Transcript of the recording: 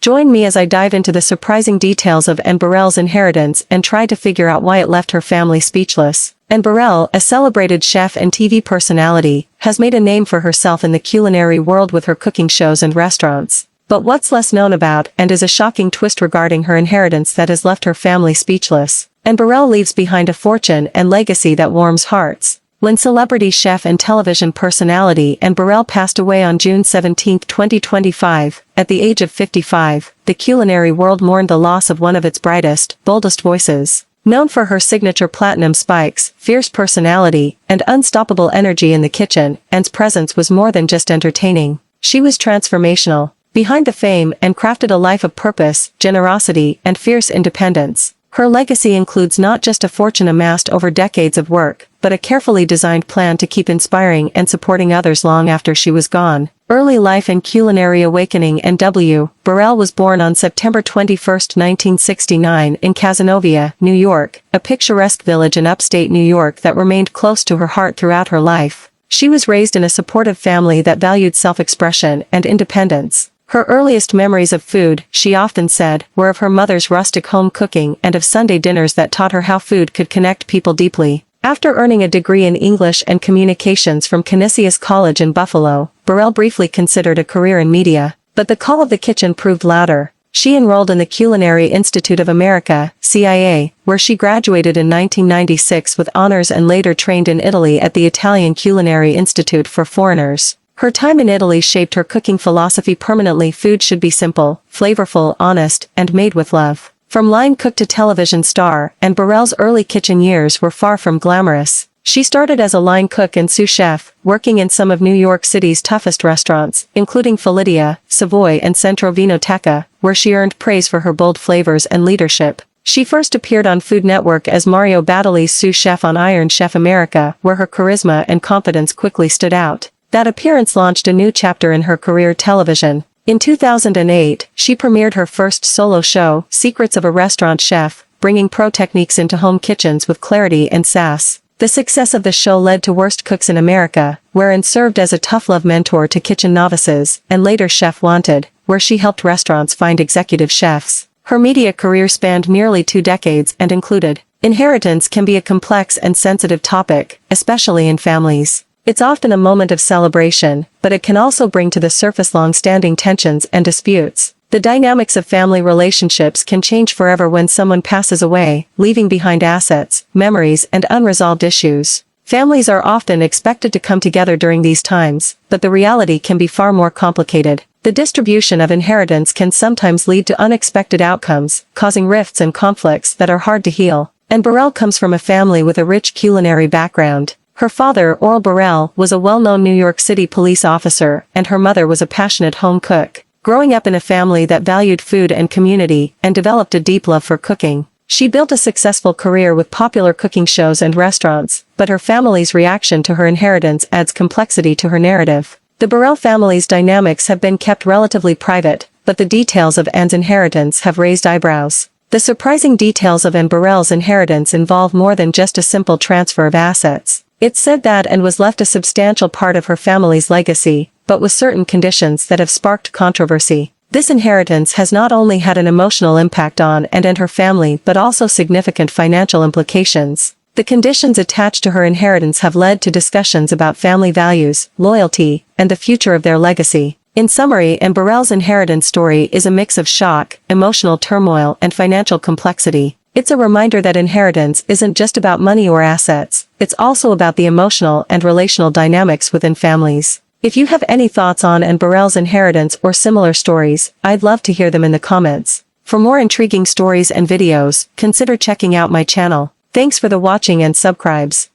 Join me as I dive into the surprising details of Anne Burrell's inheritance and try to figure out why it left her family speechless. Anne Burrell, a celebrated chef and TV personality, has made a name for herself in the culinary world with her cooking shows and restaurants. But what's less known about, and is a shocking twist regarding her inheritance that has left her family speechless. Anne Burrell leaves behind a fortune and legacy that warms hearts. When celebrity chef and television personality Anne Burrell passed away on June 17, 2025, at the age of 55, the culinary world mourned the loss of one of its brightest, boldest voices. Known for her signature platinum spikes, fierce personality, and unstoppable energy in the kitchen, Anne's presence was more than just entertaining. She was transformational. Behind the fame, Anne crafted a life of purpose, generosity, and fierce independence. Her legacy includes not just a fortune amassed over decades of work, but a carefully designed plan to keep inspiring and supporting others long after she was gone. Early life and culinary awakening. Anne W. Burrell was born on September 21, 1969 in Cazenovia, New York, a picturesque village in upstate New York that remained close to her heart throughout her life. She was raised in a supportive family that valued self-expression and independence. Her earliest memories of food, she often said, were of her mother's rustic home cooking and of Sunday dinners that taught her how food could connect people deeply. After earning a degree in English and Communications from Canisius College in Buffalo, Burrell briefly considered a career in media. But the call of the kitchen proved louder. She enrolled in the Culinary Institute of America, CIA, where she graduated in 1996 with honors and later trained in Italy at the Italian Culinary Institute for Foreigners. Her time in Italy shaped her cooking philosophy permanently. Food should be simple, flavorful, honest, and made with love. From line cook to television star, Anne Burrell's early kitchen years were far from glamorous. She started as a line cook and sous chef, working in some of New York City's toughest restaurants, including Felidia, Savoy and Centro Vinoteca, where she earned praise for her bold flavors and leadership. She first appeared on Food Network as Mario Batali's sous chef on Iron Chef America, where her charisma and confidence quickly stood out. That appearance launched a new chapter in her career. Television. In 2008, she premiered her first solo show, Secrets of a Restaurant Chef, bringing pro techniques into home kitchens with clarity and sass. The success of the show led to Worst Cooks in America, wherein served as a tough love mentor to kitchen novices, and later Chef Wanted, where she helped restaurants find executive chefs. Her media career spanned nearly 2 decades and included. Inheritance can be a complex and sensitive topic, especially in families. It's often a moment of celebration, but it can also bring to the surface long-standing tensions and disputes. The dynamics of family relationships can change forever when someone passes away, leaving behind assets, memories, and unresolved issues. Families are often expected to come together during these times, but the reality can be far more complicated. The distribution of inheritance can sometimes lead to unexpected outcomes, causing rifts and conflicts that are hard to heal. Anne Burrell comes from a family with a rich culinary background. Her father, Orel Burrell, was a well-known New York City police officer, and her mother was a passionate home cook. Growing up in a family that valued food and community, and developed a deep love for cooking, she built a successful career with popular cooking shows and restaurants, but her family's reaction to her inheritance adds complexity to her narrative. The Burrell family's dynamics have been kept relatively private, but the details of Anne's inheritance have raised eyebrows. The surprising details of Anne Burrell's inheritance involve more than just a simple transfer of assets. It's said that Anne was left a substantial part of her family's legacy, but with certain conditions that have sparked controversy. This inheritance has not only had an emotional impact on Anne and her family but also significant financial implications. The conditions attached to her inheritance have led to discussions about family values, loyalty, and the future of their legacy. In summary, Anne Burrell's inheritance story is a mix of shock, emotional turmoil, and financial complexity. It's a reminder that inheritance isn't just about money or assets, it's also about the emotional and relational dynamics within families. If you have any thoughts on Anne Burrell's inheritance or similar stories, I'd love to hear them in the comments. For more intriguing stories and videos, consider checking out my channel. Thanks for the watching and subscribes.